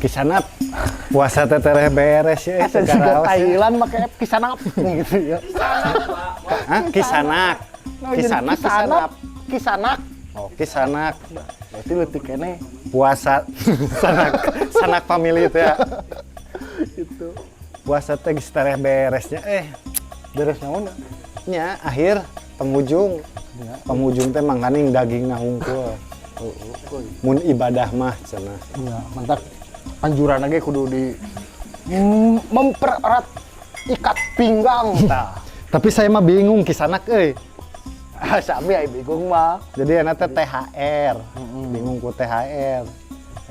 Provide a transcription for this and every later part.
Kisanap puasa teh tereh beres ya Asa juga Thailand make kisanap gitu ya. Kisanak. Kisanap. Kisanak. Oh, kisanak. Berarti leutik keneh. Puasa sanak family itu ya. Itu. Puasa teh geus tereh beresnya Beres naon? nya akhir penghujung. Ya. Penghujung teh mangkaning daging hungkul. Mun ibadah mah cenah. Ya, mantap. Anjuran lagi kudu di mempererat ikat pinggang. Tah. Tapi saya mah bingung kisanak Sami aya bingung mah. Jadi enak teh THR. Bingung ku THR.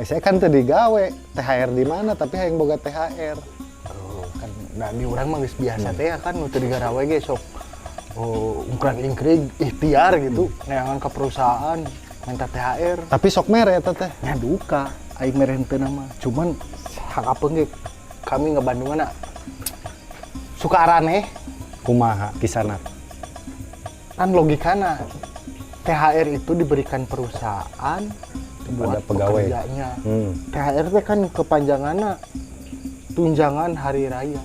Saya kan teu digawe. THR di mana tapi hayang boga THR. Kan da di urang mah geus biasa teh kan nu teu digarawe ge sok ungkrang-ingkring ikhtiar gitu neangan ke perusahaan minta THR. Tapi sok mere eta teh. Nya duka aing mere henteu mah. Cuman hakapeung ge kami ngebandungan suka araneh. Kumaha kisanak? Kan logikana THR itu diberikan perusahaan buat pegawai. pekerjanya. THR teh kan kepanjanganna tunjangan hari raya.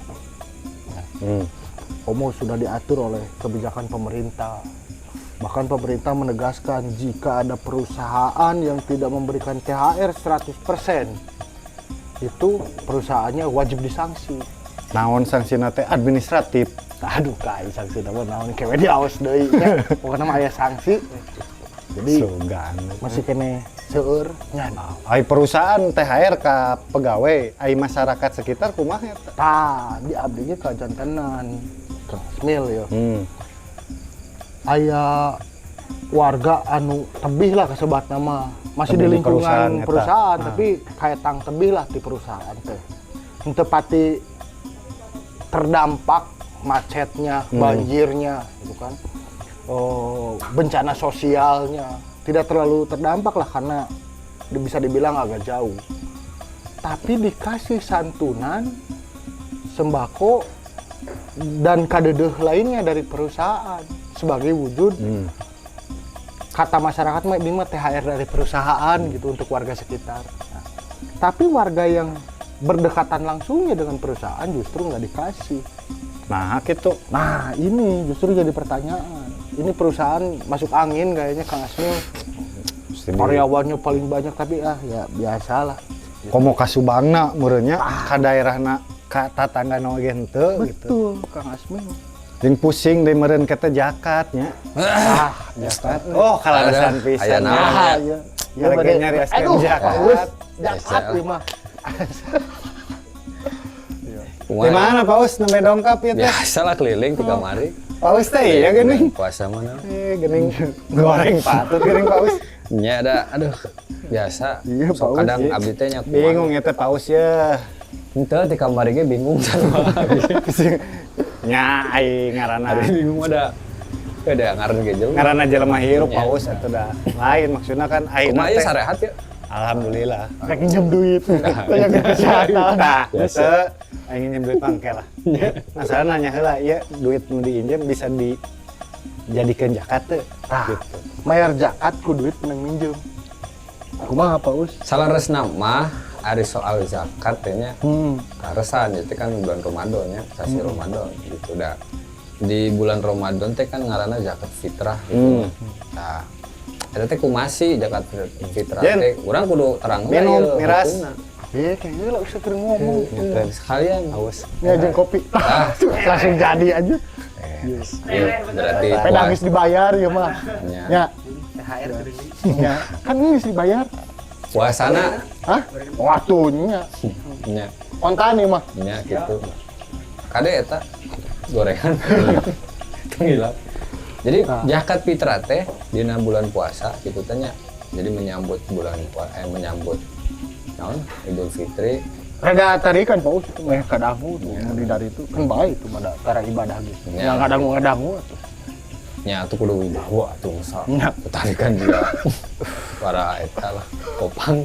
Komo sudah diatur oleh kebijakan pemerintah. Bahkan pemerintah menegaskan jika ada perusahaan yang tidak memberikan THR 100%, itu perusahaannya wajib disanksi. Naon sanksina teh administratif. Aduh, kai sanksi naon kewe diaos deui nya. Pokona mah aya sanksi. Jadi Sugan. masih kene seueur nya. Ai perusahaan THR ka pegawai, ai masyarakat sekitar kumaha eta? Tah, di abdi ge kajantenan. Kang Ismil ya. Aya warga anu tebih lah kasebat nama masih Tebih di di lingkungan perusahaan perusahaan, eta. tapi kayak tang tebih lah di perusahaan teh. Henteu pati terdampak macetnya, banjirnya gitu kan. Bencana sosialnya tidak terlalu terdampak lah karena bisa dibilang agak jauh. Tapi dikasih santunan sembako dan kadedeh lainnya dari perusahaan sebagai wujud kata masyarakat mah ini mah THR dari perusahaan gitu untuk warga sekitar. Nah, tapi warga yang berdekatan langsungnya dengan perusahaan justru nggak dikasih. Nah, gitu. Nah ini justru jadi pertanyaan. Ini perusahaan masuk angin kayaknya Kang Asmil. Karyawannya paling banyak tapi ya biasalah. Komo ka Subangna meureunnya ka daerahna ka tatangga oge henteu gitu. Betul Kang Asmil. Jeung pusing deui meureun kata jakatnya. Jakat. Oh, kalarasan pisan. Ya. Ya lagi nyari SKM jakat. Jakat ieu mah. Di mana Paus nembe dongkap ya teh? Biasalah keliling di kamari. Paus teh ya geuning. Puasa mana? Geuning goreng patut geuning Paus. Nya ada aduh biasa. Iya, So, Paus, kadang iya. abdi teh nya Bingung ya teh Paus ya. Henteu di kamari ge bingung sama. Nya ai ngaranna. Hari bingung ada ngaran ge jelema. Ngaranna jelema hirup Paus atuh da. Lain maksudna kan ayeuna Kumaha teh. ya sarehat ya? Alhamdulillah. Rek minjem duit. Tanya kesehatan. Nah, biasa aing nginjem duit mangke lah. Masalah nanya heula, ieu duit nu diinjem bisa dijadikeun zakat teu? Gitu. Mayar zakat ku duit peneng minjem. Kumaha Paus? Salaresna mah ari soal zakat teh nya karesan itu kan bulan Ramadan ya, sasi Ramadan gitu dah. Di bulan Ramadan teh kan ngaranna zakat fitrah gitu. Nah, eta teh kumasi zakat fitrah Jen. teh urang kudu terang Minum miras. Iya kayaknya lah usah keur ngomong. Sekalian Haus. Ini aja kopi. Langsung jadi aja. Iya, berarti Pedang geus dibayar ya mah. puasanya. Ya. Ya. Kan ini geus dibayar. Puasana Hah? Waktunya. nya Kontan nih mah. nya gitu. Kade eta gorengan. Gila. Jadi zakat fitrah teh dina bulan puasa gitu tanya. Jadi menyambut bulan puasa menyambut naon Idul Fitri. Rada tarikan Paus itu meh kadangu tuh di dari itu kan baik itu mah cara ibadah gitu. Ya. Yang kadangu atuh. Nya atuh kudu wibawa atuh misal. Ya. Tarikan juga para eta lah popang.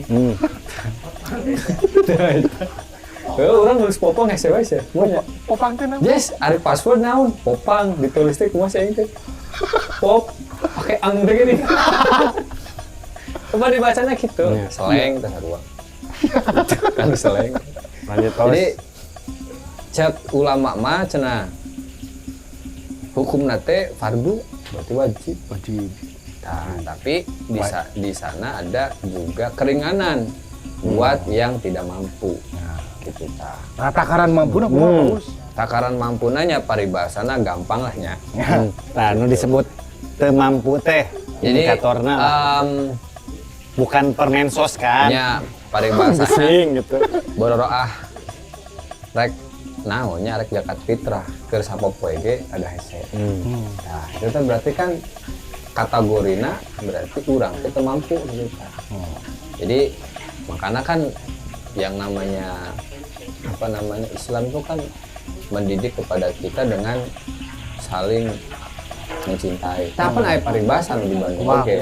Orang nulis popang SMS ya. Semuanya. Popang teh naon? Yes, ada password naon? Popang ditulis teh kumaha sih teh? Pop pakai ang teh gini. Coba dibacanya gitu. Seleng teh sarua. kan seleng. Lanjut Paus. Jadi cek ulama mah cenah hukum nate fardu berarti wajib. Nah, tapi di sana ada juga keringanan buat yang tidak mampu. Gitu tah. Nah, takaran mampu na kumaha Paus? Takaran mampunanya paribasana gampang lah nya. Nah, nu disebut teu mampu teh Jadi indikatorna bukan Permensos kan? nya paribasana Pusing gitu. bororoah rek naonnya rek zakat fitrah keur sapopoe ge ada hese. Nah, itu teh berarti kan kategorina berarti urang teh teu mampu gitu. Jadi makanya kan yang namanya Islam itu kan mendidik kepada kita dengan saling mencintai. Tapi aya paribasan di Bandung oge.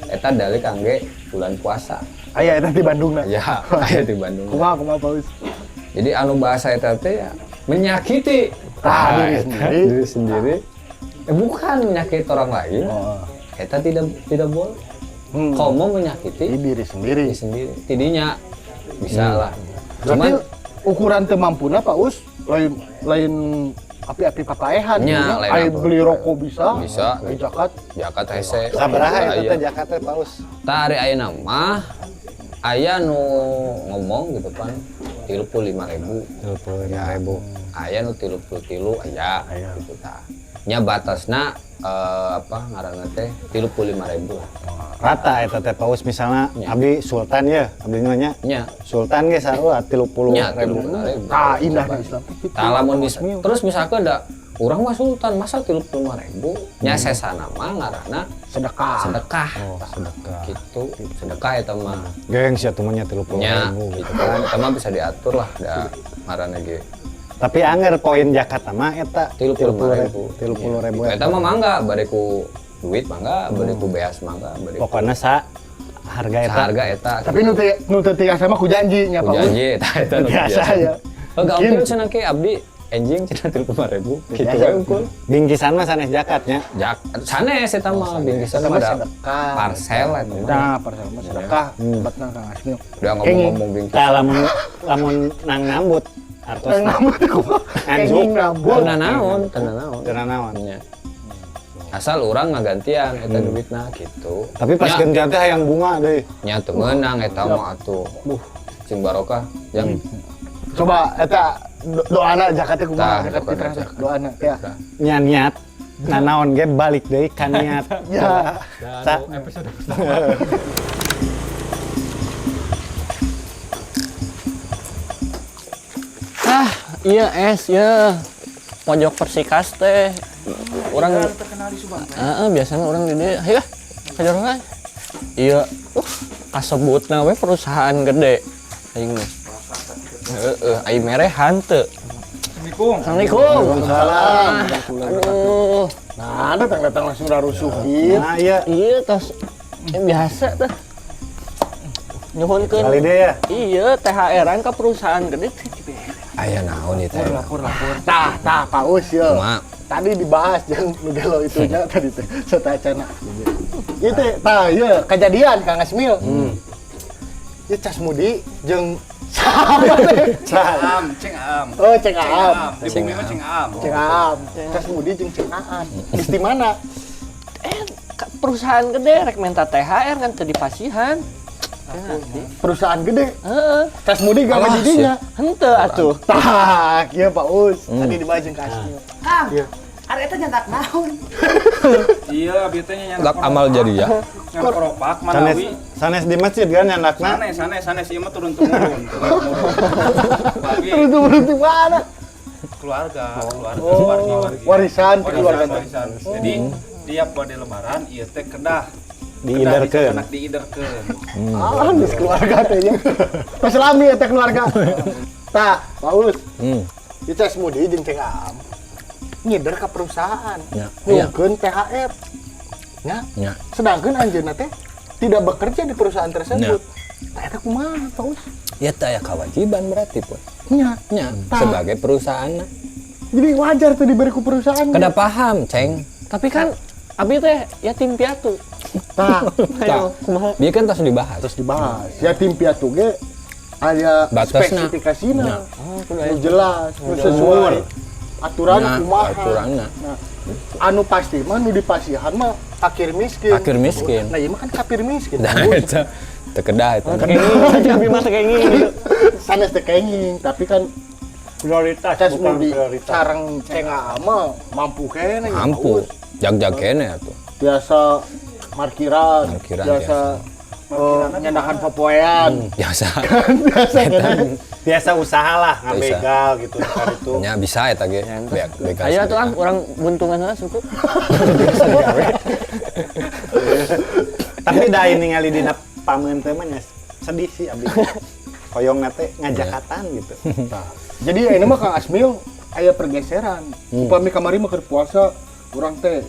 Eta dalih kangge bulan puasa. Aya eta di Bandung na. Ya, aya di Bandung. Kumaha Paus? Jadi anu bahasa eta teh ya menyakiti diri sendiri. Bukan menyakiti orang lain. Eta tidak boleh. Komo menyakiti Diri sendiri. Tidinya bisa lah. Berarti Cuman ukuran teu mampuna Paus lain api-api papaehan. Nya, lain Aya apa. beli rokok bisa. Bisa. Aya zakat. jakat hese. Sabaraha eta Aya. teh Jakarta Paus? Tari ayeuna mah aya nu ngomong gitu kan 35.000. 25.000. Aya nu 33 aya gitu tah. Nya batasna ngaranna teh 35.000 lah. Rata eta teh Paus misalnya Ya. abdi sultan ya, abdi nya Nya sultan ge sarua 30.000. nya 35.000. Tah indah di Islam. Tah lamun terus misalkan ada urang mah sultan masa 35.000 nya sesana mah ngaranna Sedekah. sedekah. Sedekah. Gitu. Sedekah eta mah. Geng sia temennya 30.000 Nya gitu. gitu kan. Eta mah bisa diatur lah da ngaranna ge. Tapi anger poin Jakarta mah eta 35.000. 30.000 Eta mah mangga bari ku duit mangga, bari ku beas mangga, bari ku pokoknya harga eta. harga eta. Tapi nu teu tiasa mah ku janji nya Ku Paus. janji eta nu Biasa ya. Oh, gampang cenah ke abdi enjing cenah 35.000 gitu we unggul. Bingkisan mah sanes jakatnya. Sanes eta mah bingkisan Eta mah ada sedekah. parcel eta mah. Nah, parcel mah sedekah. Batna Kang Asmil. Udah ngomong-ngomong bingkisan. Tah lamun nang nambut artos Nambut kumaha? Anjuk. Kenging nambut. Teu naon. Teu naon. Nya. Asal orang ngagantian eta duitna gitu. Tapi pas Nya, gantian teh hayang bunga deui. nya teu meunang eta mah atuh. Cing barokah yang Coba eta doana zakatnya kumaha? Tah, Zakat doana fitrah zakat. doana ya. Niat nanaon ge balik deui ka niat. Ya. Sa- Iya es ya pojok Persikas teh orang terkenal di Subang. Biasanya orang di dieu hayu kajarohan. Iya kasebutna we perusahaan gede aing mah. Aing merehan teu. Assalamualaikum. Waalaikumsalam. Aduh, Nah, datang langsung rarusuh ieu. Nah iya, iya tos biasa teh. Nyuhunkeun. kali deh ya. Iya, THR-an ka perusahaan gede teh. aya naon ieu teh. Tah Paus ya. Cuma Tadi dibahas jeung nu gelo itunya tadi teh satacana. Ieu teh tah ieu kejadian Kang Asmil. Ieu Cas Mudi jeung saha teh? Ceng Aam. Oh, Ceng Aam. Di bumi mah Ceng Aam. Ceng Aam. Cas Mudi jeung Ceng Aam. Di mana? Perusahaan gede rek minta THR kan teu dipasihan. Perusahaan gede. Heeh. Cas Mudi gawe di dinya. Henteu atuh. Tah, kieu Pak Us. Tadi dibahas jeung Kang Asmil. Kang, hari itu nyantak naon. Iya, abdi teh nya dak amal jariah. nyandak keropak Sanes Manawi. sanes di masjid kan nyandakna. Sanes ieu mah turun temurun. Bagi Turun di mana? keluarga, Oh, wargi-wargi. warisan ke keluarga. Warisan. Jadi tiap bade lebaran ieu teh kedah Diiderkeun. anak diiderkeun. Ah, geus keluarga teh nya. Pas lami eta keluarga. Tah, Pak Us. Ieu Cas Mudi jeung Ceng Aam. Ngider ka perusahaan. Ya. Nyungkeun THR. Ya. Nya. Sedangkan anjeunna teh tidak bekerja di perusahaan tersebut. Tah eta kumaha, Pak Us? Ya teh aya kewajiban berarti pun. Nya. Nya Tah. sebagai perusahaan. Jadi wajar tuh diberi ku perusahaan. Kada paham, Ceng. Tapi kan abi teh yatim piatu. Tah, Ayo, kumaha? Dia kan tos dibahas. terus dibahas. Yatim piatu ge ada Batasna. spesifikasinya. Ya. Nu jelas, nu sesuai aturan Nah, kumaha. aturanna. Nah, anu pasti mah nu dipasihan mah fakir miskin. Fakir miskin. Nah, ieu mah kan kafir miskin. Dah eta teu kedah eta. Kenging, abi mah kenging gitu. Sanes teh kenging, tapi kan Prioritas cas bukan mudi prioritas. sareng cenga mah mampu kene. Mampu. Jag-jag kene atuh. Biasa parkiran, Parkiran biasa nyandakan popoean. Biasa. Biasa kene. Biasa usaha lah, ngabegal gitu ntar itu. Nya bisa eta ge. Begal. Aya tuh orang buntungan lah suku. Tapi dah ini ngali dina pameun teh mah nya sedih sih abdi. Koyongna teh ngajakatan gitu. Nah, jadi ini mah Kang Asmil aya pergeseran. Upami kamari mah keur puasa urang teh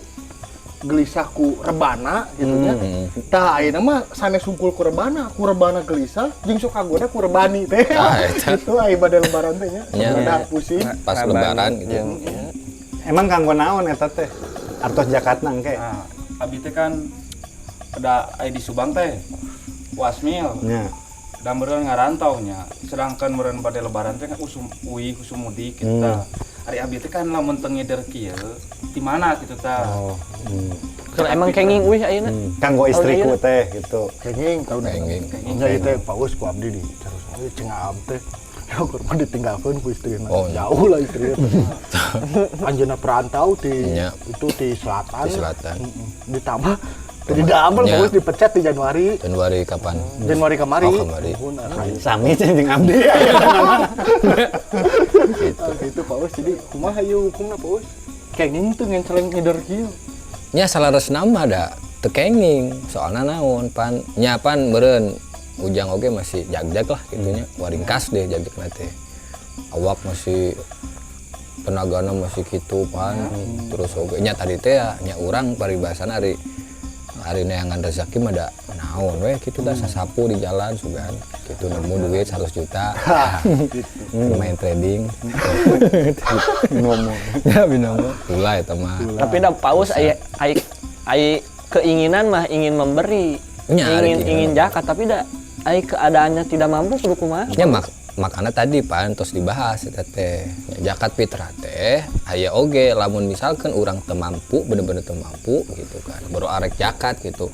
gelisah ku rebana gitu nya. Tah ayeuna mah sanes sungkul ku rebana gelisah jeung sok kagoda ku rebani teh. Tah, eta. Itu aya bade lebaran teh nya. Nya. Rada pusing. Pas lebaran gitu. Emang kanggo naon eta teh? Artos jakatna engke. Nah, abi teh kan ada di Subang teh. Wasmil. Nya. Dan meureun ngarantau nya. Sedangkan meureun pada lebaran teh kan usum mudik kita. Ari abi teh kan lamun teu ngeder kieu, di mana gitu tah. Oh. Kalau emang kenging euy ayeuna. Kanggo istriku teh gitu. Kenging tahu dah. Kenging. Nya ieu teh paus ku abdi di terus cenah abdi teh. Ya kurang ditinggalkeun ku istrina. Oh, Jauh lah istrina. Anjeunna perantau di Nya. itu di selatan. Di selatan. Ditambah jadi double Nya. paus dipecat di Januari. Januari kapan? Januari kemari. Oh, kemari. Sami jeung abdi. Gitu paus jadi kumaha ieu hukumna paus? Kenging tuh ngenceleng ngeder kieu. Nya salaresna mah da teu kenging. Soalna naon pan nya pan meureun ujang oge masih jag-jag lah gitunya. Waringkas deh jag-jagna teh. Awak masih tenagana masih kitu pan. Terus oge nya tadi teh nya urang paribasana ari neangan rezeki mah da naon we kitu da sasapu di jalan sugan kitu nemu duit 100 juta main trading Ngomong. ya binomo ulah eta mah Tapi da paus aya keinginan mah ingin memberi. Nya, ingin ada ingin zakat tapi da aya keadaannya tidak mampu kudu kumaha. nya makana tadi pan tos dibahas eta teh zakat fitrah teh aya oge lamun misalkan urang teu mampu bener-bener teu mampu gitu kan baru arek zakat gitu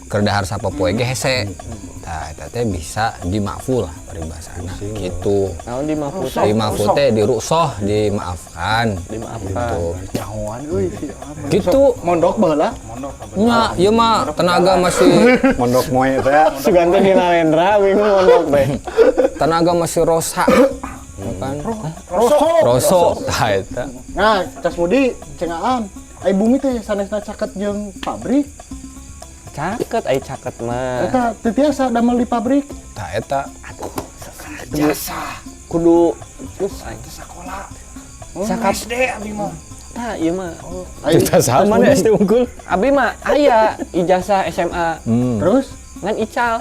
keur dahar sapopoe ge hese tah eta teh bisa dimaaful lah paribasana gitu Naon di mampu dimaaful teh diruksoh dimaafkan gitu Jahoan euy. gitu Mondok baheula. nya ieu mah tenaga masih Mondok moe teh. Suganti di Nalendra bingung mondok teh. tenaga masih rosa kan roso tah eta Nah, cas mudi cengaan. Ai bumi teh sanesna caket jeung pabrik. Caket aya caket mah. Eta teu tiasa damel di pabrik. tah eta Jasa. Kudu Itu sekolah. sakap SD abi mah. tah ieu mah. kita sama Mana SD unggul Abi mah aya ijazah SMA Terus ngan ical.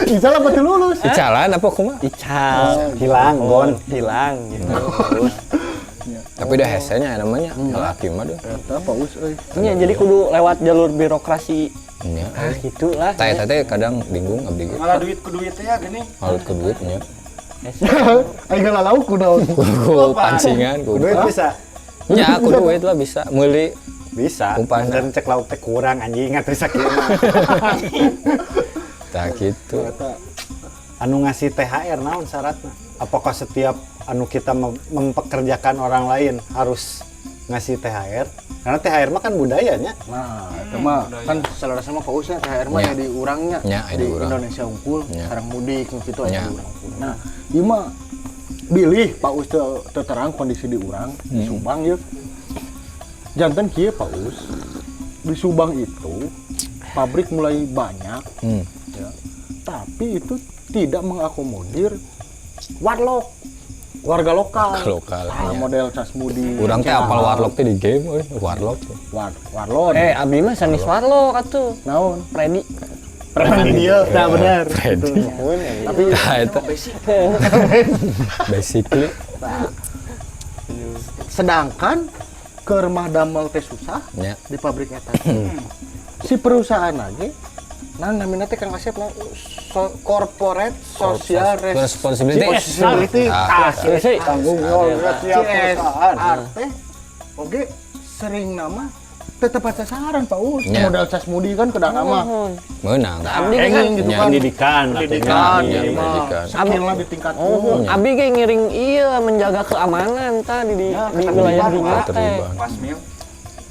Izal apa teu lulus? jalan apa kumaha Ical Hilang, Gon. hilang gitu. tapi udah hesenya namanya laki mah deh Eta paus euy. Nya jadi kudu lewat jalur birokrasi. nya Gitu lah. tah eta teh kadang bingung abdi ge Malah duit ku duit teh ya gini. halut ke duit nya Ai ngalalau kunaon? ku pancingan ku Duit bisa. nya ku duit lah bisa meuli Bisa. Umpana. Dan cek lauk teh kurang anjing atuh sakieu mah. tah gitu Anu ngasih THR naon syaratna? Apakah setiap anu kita mempekerjakan orang lain harus ngasih THR? Karena THR mah kan budayanya. Nah, itu mah kan salah sama pausnya THR mah Nya. ya di urangnya. Nya, Di di urang. Indonesia unggul, Nya. sareng mudik gitu aya Nya. di urang unggul. Nah, ieu mah bilih paus teu terang kondisi di urang di Subang ya. Janten kieu paus. Di Subang itu pabrik mulai banyak ya. Tapi itu tidak mengakomodir warga lokal. Warga lokal, Ah, iya. model cas mudi. urang teh apal warlock teh di game euy warlock Warlord. Abi mah sanis warlo atuh. Naon? Freddy. Preman dia. Nah, benar. Freddy Tapi tah eta basically sedangkan ke rumah damel teh susah nya di pabrik eta. Si perusahaan lagi nah namina teh Kang Asep nah corporate social responsibility. Ah, sih. Tanggung jawab setiap perusahaan. CSR teh oke sering nama tetap sasaran Pak Us. Ya. Modal Sasmudi kan kedang nama Menang. Abdi kan pengen gitu kan. Pendidikan, Pendidikan, Iya, minimal pendidikan. skillnya ditingkatkan. Abdi kayak ngiring iya menjaga keamanan tadi di wilayah dinya teh. Ketertiban. Pasmil.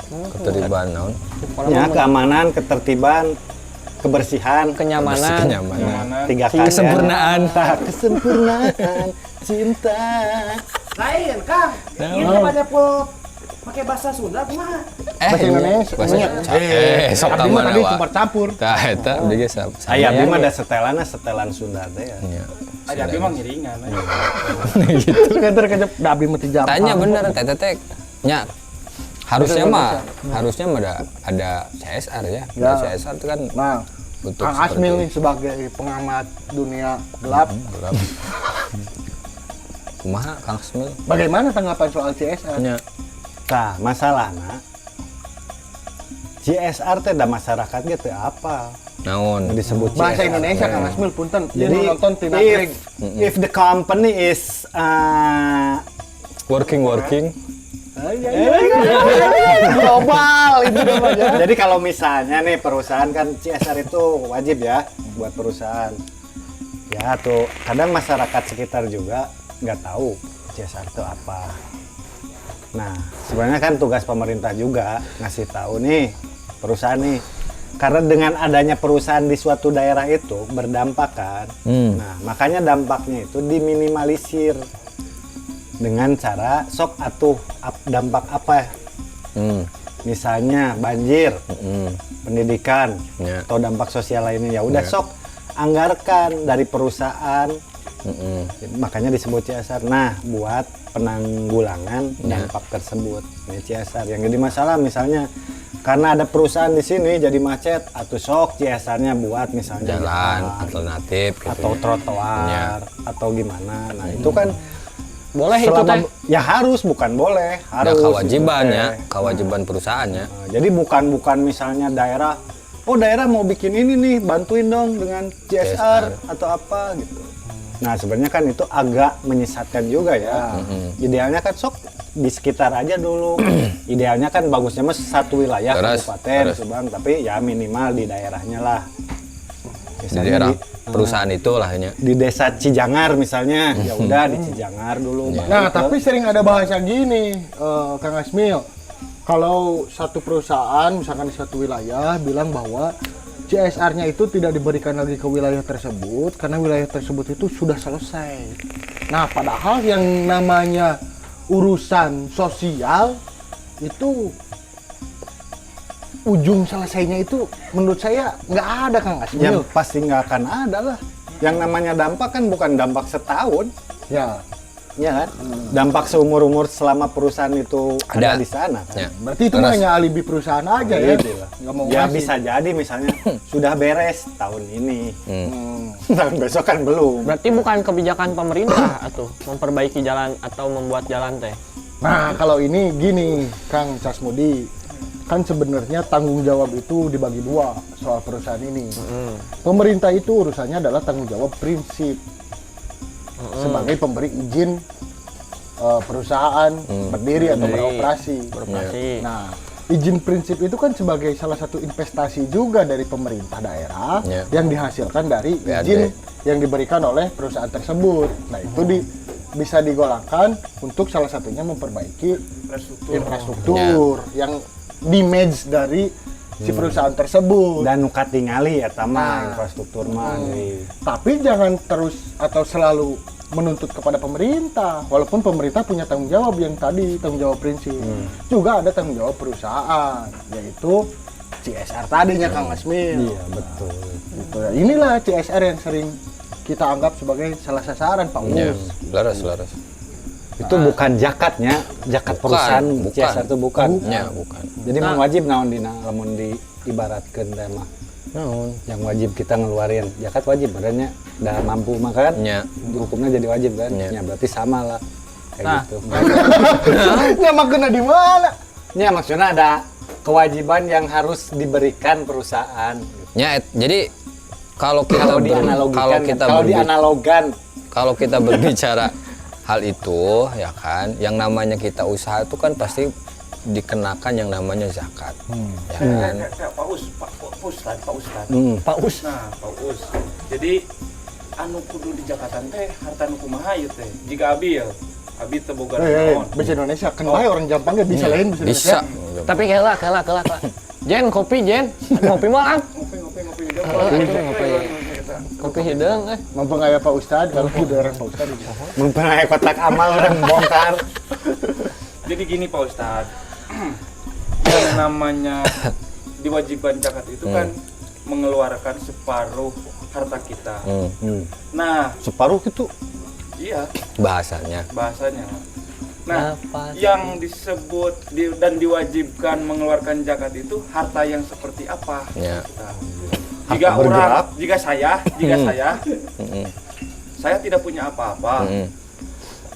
Ketertiban naon? Ya, keamanan, ketertiban, kebersihan, Kenyamanan. Kenyamanan. 3 kali. Kesempurnaan. Kesempurnaan cinta. Lain, Kang. Ini pada pakai bahasa Sunda kumaha? Bahasa Indonesia. Bahasa sok Abdi mah kamana tadi wa. campur-campur. Tah eta abdi ge Aya abdi mah ada setelan Sunda teh ya. Iya. Ada abi mah ngiringan. Gitu. Sekedar kejep da abdi mah ti Jepang. Tanya bener teh nya harusnya mah ada CSR ya. Ya. Ada CSR itu kan Nah, untuk Kang Asmil nih sebagai pengamat dunia gelap, gelap. Kumaha Kang Asmil? bagaimana tanggapan soal CSR? Nya Nah, masalahna CSR teh da masyarakat ge teu apa naon? disebut Bahasa CSR. Indonesia Kang Asmil punten. Jadi nonton tina kering. if the company is Working. Global itu namanya. jadi kalau misalnya nih perusahaan kan CSR itu wajib ya buat perusahaan. Ya tuh kadang masyarakat sekitar juga nggak tahu CSR itu apa. Nah sebenarnya kan tugas pemerintah juga ngasih tahu nih perusahaan nih. Karena dengan adanya perusahaan di suatu daerah itu berdampak kan. Nah makanya dampaknya itu diminimalisir dengan cara sok atuh dampak apa misalnya banjir, pendidikan, Ya. atau dampak sosial lainnya ya udah Ya. sok anggarkan dari perusahaan. Makanya disebut CSR. Nah buat penanggulangan dampak tersebut ini CSR. Yang jadi masalah misalnya karena ada perusahaan di sini jadi macet atau sok CSR-nya buat misalnya Jalan alternatif gitu. atau ya. trotoar atau gimana. Nah itu kan Boleh itu selama teh. ya harus bukan boleh Ada harus kewajiban gitu, ya, teh. kewajiban perusahaannya. Nah, jadi bukan misalnya daerah mau bikin ini nih bantuin dong dengan CSR atau apa gitu. Nah sebenarnya kan itu agak menyesatkan juga ya. Idealnya kan sok di sekitar aja dulu. Idealnya kan bagusnya mah satu wilayah kabupaten Subang, tapi ya minimal di daerahnya lah. Di daerah perusahaan itu lah ini. Di desa Cijangar misalnya, ya udah di Cijangar dulu. baru Nah, ke- tapi sering ada bahasa gini, Kang Asmil. Kalau satu perusahaan, misalkan di satu wilayah, bilang bahwa CSR-nya itu tidak diberikan lagi ke wilayah tersebut, karena wilayah tersebut itu sudah selesai. Nah, padahal yang namanya urusan sosial, itu ujung selesainya itu menurut saya nggak ada Kang Asmil. yang pasti nggak akan ada lah. Yang namanya dampak kan bukan dampak setahun, Ya, ya kan? Dampak seumur-umur selama perusahaan itu ada Ada. di sana kan. Ya. berarti itu mah hanya alibi perusahaan aja ya. Gitu lah. Nggak mau Ya ngasih. bisa jadi misalnya sudah beres tahun ini, Hmm. tahun besok kan belum. Berarti bukan kebijakan pemerintah atau memperbaiki jalan atau membuat jalan teh. Nah, kalau ini gini, Kang Sasmudi, kan sebenarnya tanggung jawab itu dibagi dua soal perusahaan ini. Pemerintah itu urusannya adalah tanggung jawab prinsip sebagai pemberi izin perusahaan berdiri atau beroperasi. Beroperasi. Nah, izin prinsip itu kan sebagai salah satu investasi juga dari pemerintah daerah Ya. yang dihasilkan dari PAD. izin yang diberikan oleh perusahaan tersebut. Nah, itu bisa digolongkan untuk salah satunya memperbaiki infrastruktur yang dimage dari si perusahaan tersebut. Dan nukat tingali ya tama Nah. infrastruktur mah. Tapi jangan terus atau selalu menuntut kepada pemerintah. Walaupun pemerintah punya tanggung jawab yang tadi, tanggung jawab prinsip. Juga ada tanggung jawab perusahaan, yaitu CSR tadinya Kang Asmil. Iya betul. Gitu ya. Inilah CSR yang sering kita anggap sebagai salah sasaran Pak Ya, Us. laras. Itu bukan zakatnya, zakat Bukan, perusahaan bukan. CSR itu bukan. Ya, bukan. Jadi mau wajib naon dina lamun diibaratkeun teh mah. Naon? Yang wajib kita ngeluarin zakat wajib badannya udah mampu makan. Ya. Hukumnya jadi wajib kan? Ya. Ya berarti sama lah. Kayak Nah. gitu. Nggak kena di mana? Ya maksudnya ada kewajiban yang harus diberikan perusahaan. Ya, jadi kalau kita Kalau ber- dianalogikan, kalau kita kalau berbi- dianalogan, kalau kita berbicara hal itu ya kan, yang namanya kita usaha itu kan pasti dikenakan yang namanya zakat, ya kan. Pak Ustad. Pak Us. Nah, Pak Us. Jadi anu kudu di Jakarta teh harta nu kumaha ieu teh. Jika abi ya, abi teu boga naon. bahasa Indonesia kan bae orang Jepang bisa lain bahasa Bisa. Indonesia. Tapi kela. Jen, kopi Jen. Ngopi malam. Ngopi. Kopi hidung Mumpung aya Pak Ustad, kalau di daerah Pak Ustad. mempunyai kotak amal orang bongkar. Jadi gini Pak Ustad, yang namanya diwajibkan zakat itu kan mengeluarkan separuh harta kita. Nah, Separuh itu iya Bahasanya. bahasanya. Nah, Apa? yang disebut dan diwajibkan mengeluarkan zakat itu harta yang seperti apa? Ya. Nah, jika Harta bergerak. saya tidak punya apa-apa, Mm-mm.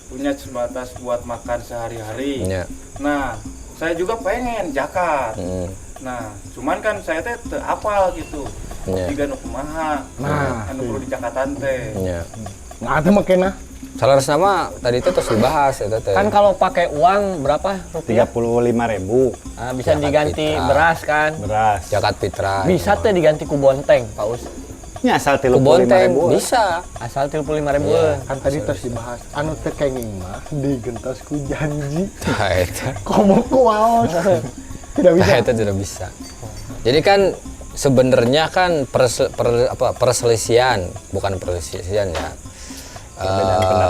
punya sebatas buat makan sehari-hari. Ya. Nah, saya juga pengen zakat. Mm. Nah, cuman kan saya teh teu apal gitu. Ya. Jika nu kumaha, Nah, anu perlu di zakatan teh. Ya. Nah, itu makanya Salah nama tadi itu terus dibahas ya teh. Kan kalau pakai uang berapa rupiah? 35.000 Nah, bisa Zakat diganti fitrah. beras kan? beras. Zakat fitrah. Bisa tuh diganti ku bonteng, Pak Us. Ini asal Kubonteng 35.000. bisa. Asal 35.000. kan tadi terus dibahas anu teh kenging mah digentos ku janji. Nah, itu. Komo ku waos. Tidak bisa. Nah, itu tidak bisa. Jadi kan sebenarnya kan perselisihan, bukan perselisihan ya.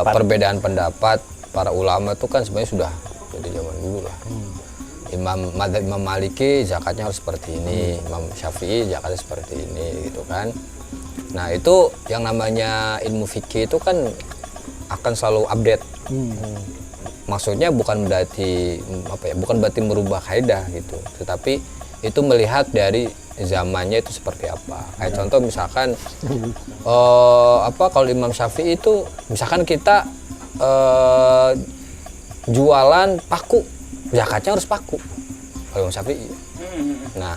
Perbedaan pendapat para ulama itu kan sebenarnya sudah dari zaman dulu lah. Imam Maliki zakatnya harus seperti ini, Imam Syafi'i zakatnya seperti ini gitu kan. Nah, itu yang namanya ilmu fikih itu kan akan selalu update. Maksudnya bukan berarti bukan berarti merubah kaidah gitu, tetapi itu melihat dari zamannya itu seperti apa. Kayak contoh misalkan kalau Imam Syafi'i itu misalkan kita jualan paku, zakatnya harus paku. Kalau Imam Syafi'i. Nah,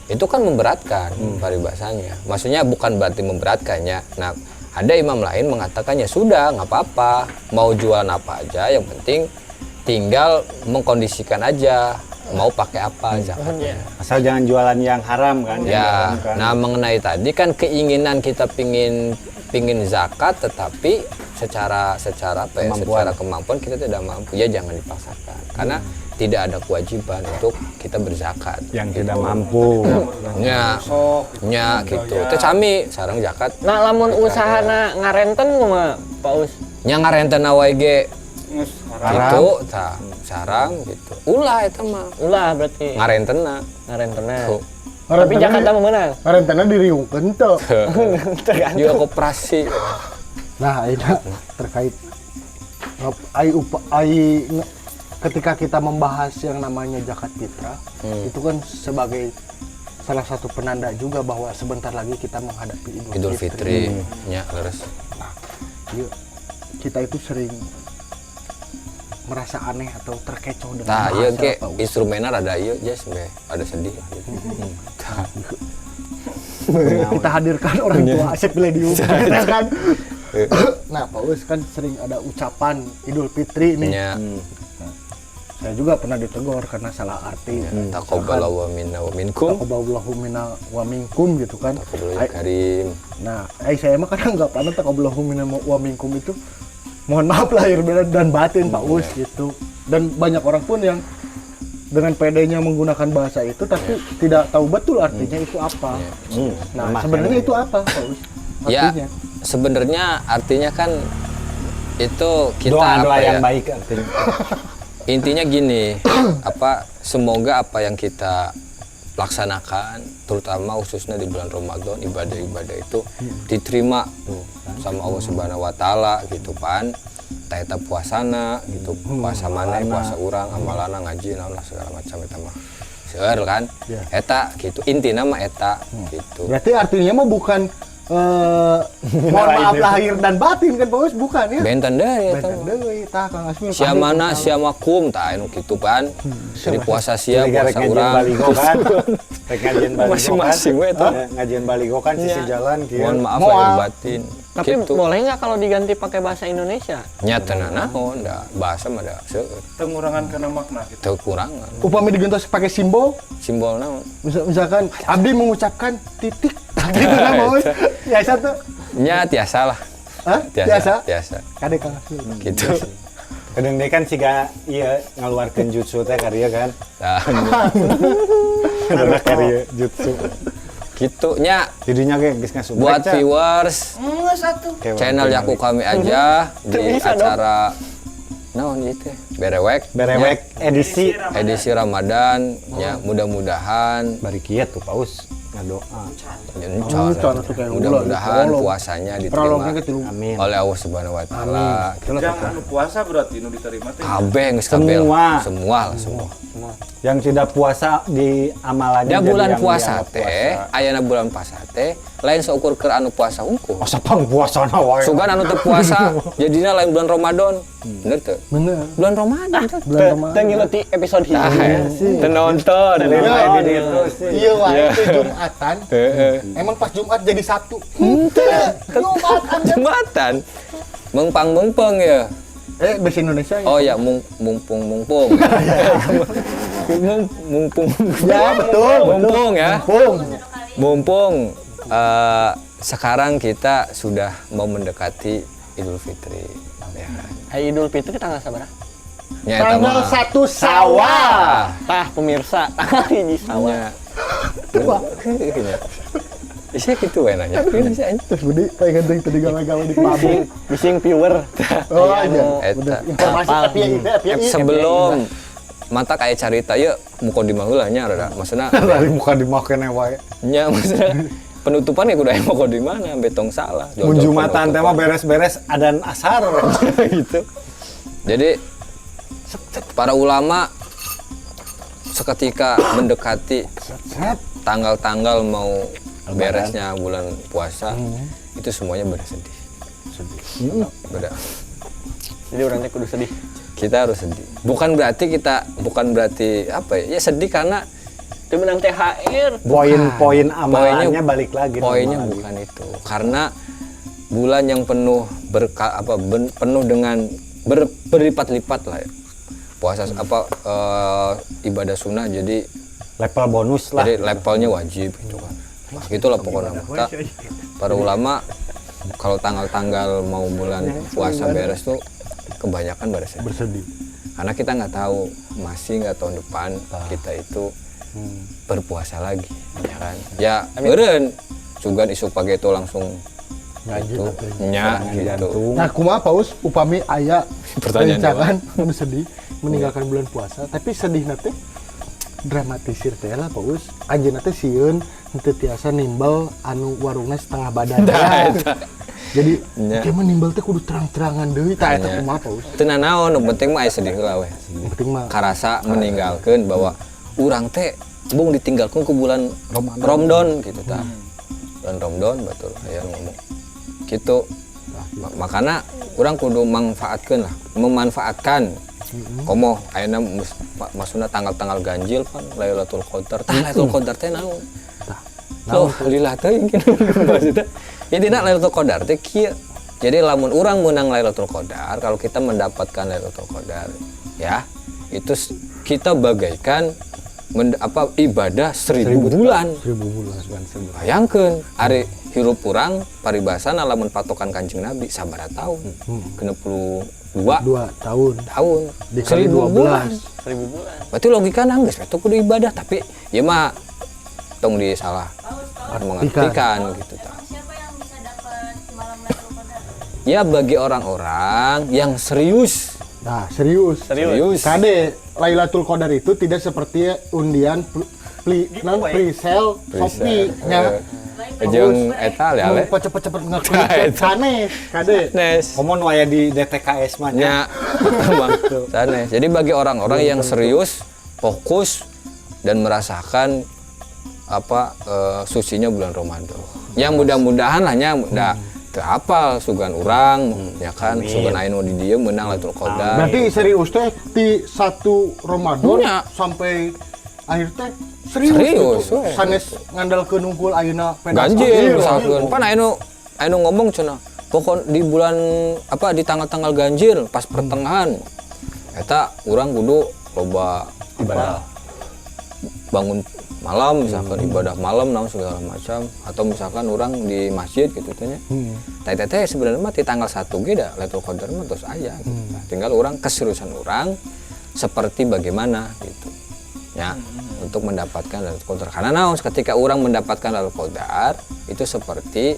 itu kan memberatkan paribasanya. Maksudnya bukan berarti memberatkannya. Nah, ada imam lain mengatakannya sudah nggak apa-apa, mau jualan apa aja, yang penting tinggal mengkondisikan aja mau pakai apa zakatnya. Asal jangan jualan yang haram kan. yang Ya, diharamkan. nah mengenai tadi kan keinginan kita pingin zakat, tetapi secara apa ya, secara kemampuan kita tidak mampu, ya jangan dipaksakan. Karena tidak ada kewajiban untuk kita berzakat. Yang tidak mampu. Nya gitu. Itu sami sareng zakat. Nah, lamun usahana ngarenten mah Pak Us. Nya ngarenten wae ge Ngus gitu, tah sarang gitu. Ulah eta mah. Ulah berarti Ngarentena. ngarentena. Tuh. Tapi Jakarta mah menang. Karentena diriungkeun teu. Juga koperasi. Nah, ini terkait ketika kita membahas yang namanya zakat fitrah, itu kan sebagai salah satu penanda juga bahwa sebentar lagi kita menghadapi Idul Fitri. Nya leres. Iya, kita itu sering merasa aneh atau terkecoh dengan Nah, iya bahasa ge Pak Us. instrumennya rada ieu jas be, ada sedih lah gitu. Kita hadirkan orang tua Asep Biledium kan. Nah, Pak Us kan sering ada ucapan Idul Fitri nih. Nya Saya juga pernah ditegur karena salah arti. taqabbalallahu minna wa minkum. Taqabbalallahu minna wa minkum gitu kan. Taqabbalallahu karim. Nah, saya mah kadang nggak pernah taqabbalallahu minna wa minkum itu. Mohon maaf lahir dan batin Pak Us gitu. Dan banyak orang pun yang dengan pedenya menggunakan bahasa itu tapi tidak tahu betul artinya itu apa. Nah, sebenarnya itu apa Pak Us? Ya, Artinya. sebenarnya artinya kan itu kita Doa-doa apa ya? yang baik artinya. Intinya gini, semoga apa yang kita laksanakan, terutama khususnya di bulan Ramadan, ibadah-ibadah itu diterima tuh sama Allah Subhanahu wa taala gitu kan. Taeta puasana gitu, puasa mana, puasa urang, amalana, ngaji, naon segala macam eta mah. Seueur kan? Eta gitu. Intina mah eta gitu. Berarti artinya mah bukan mohon maaf lahir dan batin kan Paus bukan ya? Benten deui eta. Benten deui tah Kang Asmil. Sia mana sia makum tah anu kitu pan. Jadi puasa sia Gara-gara puasa ngajian urang. baligo kan. Rek ngajian baligo kan. Masing-masing we eta. Ngajian baligo kan sisi jalan kieu. Mohon maaf Moal. lahir batin. Tapi Gitu. boleh nggak kalau diganti pakai bahasa Indonesia? Nya teu naon da bahasa mah da seueur. Pengurangan karena makna gitu. Teu kurangan. Upami digentos pakai simbol, Simbol naon? misalkan abdi mengucapkan titik gitu kan Paus. Biasa tuh. Nya tiasa lah. Hah? Tiasa. Tiasa. Kade Kang Asmil. Gitu. Kadang dia kan siga iya ngaluarkeun jutsu teh karya kan. Nah, Ada karya jutsu. gitu nya Jadinya ge geus ngasubrek. buat Ca. viewers Satu. Kayak channel waktu Yaku kali. Kami aja di acara naon gitu Berewek Berewek edisi edisi Ramadan ya mudah-mudahan bari kieu tuh Paus ngadoa. Encon atuh kayak mudah-mudahan ulah, puasanya prolognya diterima ke tilu. Amin. oleh Allah Subhanahu wa taala. Jangan anu puasa berarti nu diterima teh. Kabeh geus kabeh. Semua. Semua lah semua. Yang tidak puasa di amalannya Da jadi bulan yang puasa dianggap teh, ayeuna bulan puasa teh lain seukur keur anu puasa hungkul. Masa pang puasana wae. Sugan anu teu puasa jadinya lain bulan Ramadan. Bener teu? Bener. Bulan Ramadan teh. Bulan Ramadan. Kita ngileti episode ini. Teu nonton. Lain di ditu sih. Iya wae itu Jumatan. Emang pas Jumat jadi Sabtu. Jumatan. Jumatan. Mengpang-mengpeng ya. Bahasa Indonesia ya. Oh ya, mumpung. Mumpung. Ya betul. Mumpung ya. Pung. Mumpung sekarang kita sudah mau mendekati Idul Fitri. Ya. Hai Idul Fitri tanggal sabar? Nya eta Tanggal mah. 1 Syawal. Tah pemirsa, hiji sawah. Nya. Bisa gitu we nanya. Bisa aja. Terus Budi pengen tadi gawe-gawe di pabrik. Bising viewer. Oh Aya iya. anu Eta. Informasi tapi ya itu. Sebelum mata kayak carita ya muka di heula nya rada. Maksudna Dari muka dimakan wae. nya maksudna penutupan ya kudu aya mau di mana betong salah. Mun Jol-jol Jumatan teh mah beres-beres adan asar. gitu. Jadi para ulama seketika mendekati tanggal-tanggal mau beresnya bulan puasa itu semuanya bersedih. Beda. Jadi orang teh kudu sedih. Kita harus sedih. Bukan berarti apa ya? Ya sedih karena Teu menang THR. Poin-poin amalannya balik lagi. poinnya normal bukan itu. Karena bulan yang penuh penuh dengan berlipat-lipat lah ya. Puasa ibadah sunnah jadi level bonus lah. jadi levelnya wajib gitu kan. Nah, gitulah pokoknya. Para ulama kalau tanggal-tanggal mau bulan puasa beres tuh kebanyakan bersedih. Karena kita nggak tahu masih nggak tahun depan kita itu berpuasa lagi, ya kan? Ya, meureun sugan isuk pagi itu langsung Ngaji. nya gitu. Nah, kumaha Paus upami aya Pertanyaan rencangan anu sedih meninggalkan bulan puasa, tapi sedih teh dramatisir teh lah Paus. Anjeunna teh sieun henteu tiasa nimbal anu warungna setengah badan. Jadi, Nya. kieu mah nimbal teh kudu terang-terangan deui tah eta Nya. kumaha Paus. Teu nanaon, nu penting mah aya sedih heula we. Yang penting mah Karasa meninggalkeun bahwa urang teh bung ditinggalkeun ku bulan Ramadan gitu tah. Bulan Ramadan betul aya ngomong. Gitu. Makanya urang kudu memanfaatkan komo ayeuna maksudna tanggal-tanggal ganjil kan Lailatul Qadar. Tah Lailatul Qadar teh naon? Loh, lillah teuing kitu maksudna. Intina Lailatul Qadar teh kieu. Jadi lamun urang menang Lailatul Qadar, kalau kita mendapatkan Lailatul Qadar, ya, itu kita bagaikan ibadah 1000 bulan. 1000 bulan. Bayangkeun ari hirup urang paribasana lamun patokan Kanjeng Nabi sabaraha taun? 62 2 tahun. tahun. Dikali 1000 bulan. 1000 bulan. Berarti logikana geus itu kudu ibadah, tapi ieu mah tong di salah mengartikan gitu tah. Siapa yang bisa dapat malam Lailatul Qadar? Ya bagi orang-orang yang serius. Nah, serius. Kade Lailatul Qadar itu tidak seperti undian pre-sale Shopee nya. Jeung eta ya le. Cepet-cepet ngeklik sanes kade. Nes. Komo nu aya di DTKS mah nya. Ya. Sanes. Jadi bagi orang-orang yang serius, fokus dan merasakan sucinya bulan Ramadan. yang mudah-mudahan lahnya udah teu apal sugan urang ya kan sugan anu di dieu meunang Lailatul Qadar. Berarti serius teh di 1 Ramadan Nya. sampai akhir teh serius gitu. we. Sanes ngandalkeun unggul ayeuna pedas Ganjil akhir, misalkan. gitu. Pan anu ngomong cenah. Pokok di bulan di tanggal-tanggal ganjil pas pertengahan eta urang kudu loba ibadah bangun malam misalkan ibadah malam naon segala macam atau misalkan orang di masjid gitu tanya. Teh sebenarnya mah di tanggal 1 ge da Lailatul Qadar mah terus aya gitu. Nah, tinggal orang keseriusan orang seperti bagaimana gitu. Ya, untuk mendapatkan Lailatul Qadar. Karena naon ketika orang mendapatkan Lailatul Qadar itu seperti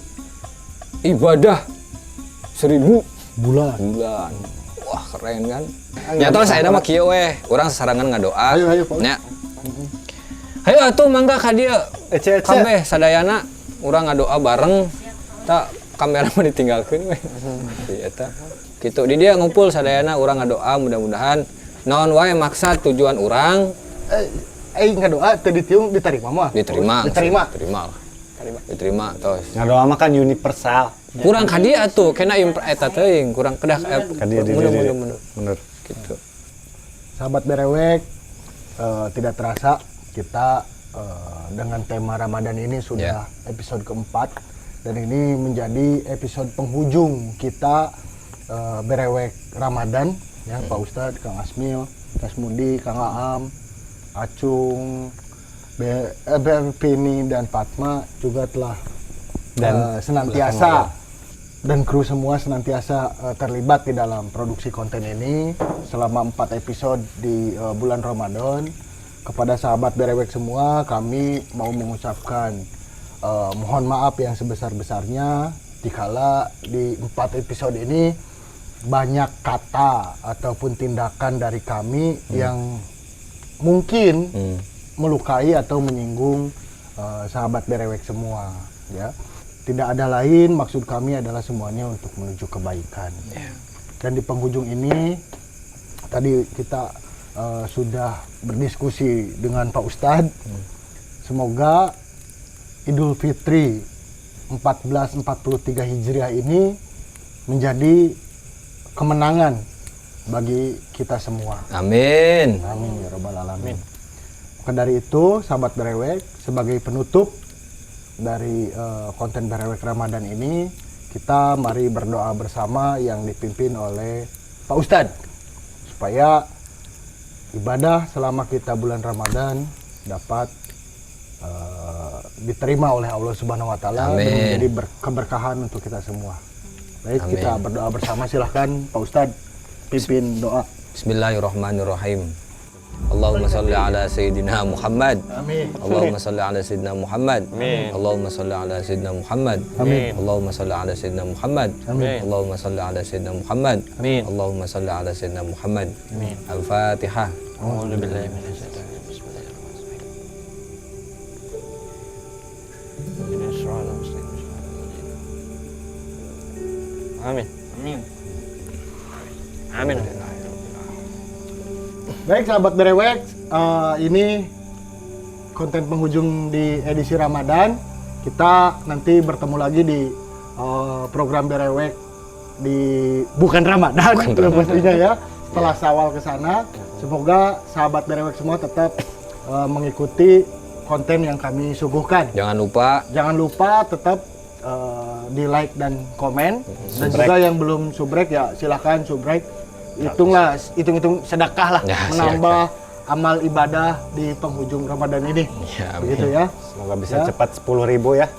ibadah 1000 bulan. Wah, keren kan? Ya terus saya mah kieu we, urang sasarangan ngadoa. Ayo, Pak. Nya. Hayu atuh mangga ka dieu. Ece. Kabeh sadayana urang ngadoa bareng. Tak kamera mah ditinggalkeun we. Eta. Kitu di dia ngumpul sadayana urang ngadoa mudah-mudahan naon wae maksud tujuan urang ngadoa teu ditiung diterima mah. diterima. Diterima. Diterima tos. Ngadoa mah kan universal. Kurang ka dieu atuh kena eta teuing kurang kedah Ka dieu bener. Gitu. Sahabat Berewek, tidak terasa kita dengan tema Ramadan ini sudah episode keempat dan ini menjadi episode penghujung kita Berewek Ramadan ya Pak Ustadz, Kang Asmil, Kasmudi, Kang Aam, Acung, Pini dan Fatma juga telah dan senantiasa dan kru semua senantiasa terlibat di dalam produksi konten ini selama 4 episode di bulan Ramadan. Kepada sahabat Berewek semua, kami mau mengucapkan mohon maaf yang sebesar-besarnya dikala di 4 episode ini banyak kata ataupun tindakan dari kami yang mungkin melukai atau menyinggung sahabat Berewek semua ya. Tidak ada lain, maksud kami adalah semuanya untuk menuju kebaikan. Dan di penghujung ini tadi kita sudah berdiskusi dengan Pak Ustadz. Semoga Idul Fitri 1443 Hijriah ini menjadi kemenangan bagi kita semua. Amin. Amin ya rabbal alamin. Maka dari itu, sahabat Berewek, sebagai penutup dari konten Berewek Ramadan ini, kita mari berdoa bersama yang dipimpin oleh Pak Ustadz supaya ibadah selama kita bulan Ramadan dapat diterima oleh Allah Subhanahu wa taala dan menjadi keberkahan untuk kita semua. Baik, amin. Kita berdoa bersama, silahkan Pak Ustadz pimpin doa. Bismillahirrahmanirrahim. Allahumma salli ala Sayyidina Muhammad. Amin. Allahumma salli ala Sayyidina Muhammad. Amin. Allahumma salli ala Sayyidina Muhammad. Amin. Allahumma salli ala Sayyidina Muhammad. Amin. Allahumma salli ala Sayyidina Muhammad. Amin. Allahumma salli ala Sayyidina Muhammad. Amin. Al-Fatihah. A'udzu billahi minasyaitonir rajim. Bismillahirrahmanirrahim. Amin. Amin. Baik sahabat Berewek, ini konten penghujung di edisi Ramadan. Kita nanti bertemu lagi di program Berewek di bukan Ramadan, pastinya ya. Setelah Syawal ke sana, semoga sahabat Berewek semua tetap mengikuti konten yang kami suguhkan. Jangan lupa Tetap di like dan komen. Dan juga yang belum subrek ya silahkan subrek. Hitung sedekah lah, ya, menambah amal ibadah di penghujung Ramadan ini. Ya, begitu ya. Semoga bisa cepat 10.000 ya.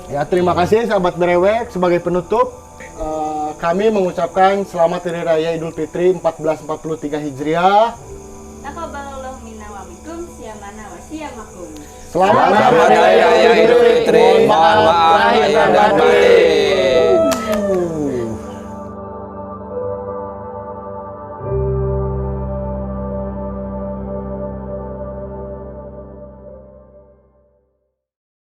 Ya, terima kasih sahabat Berewek. Sebagai penutup, kami mengucapkan selamat Hari Raya Idul Fitri 1443 Hijriah. Taqabbalallahu minna wa minkum siyamana wa siyamakum. Selamat Hari Raya Idul Fitri. Mohon maaf lahir dan batin.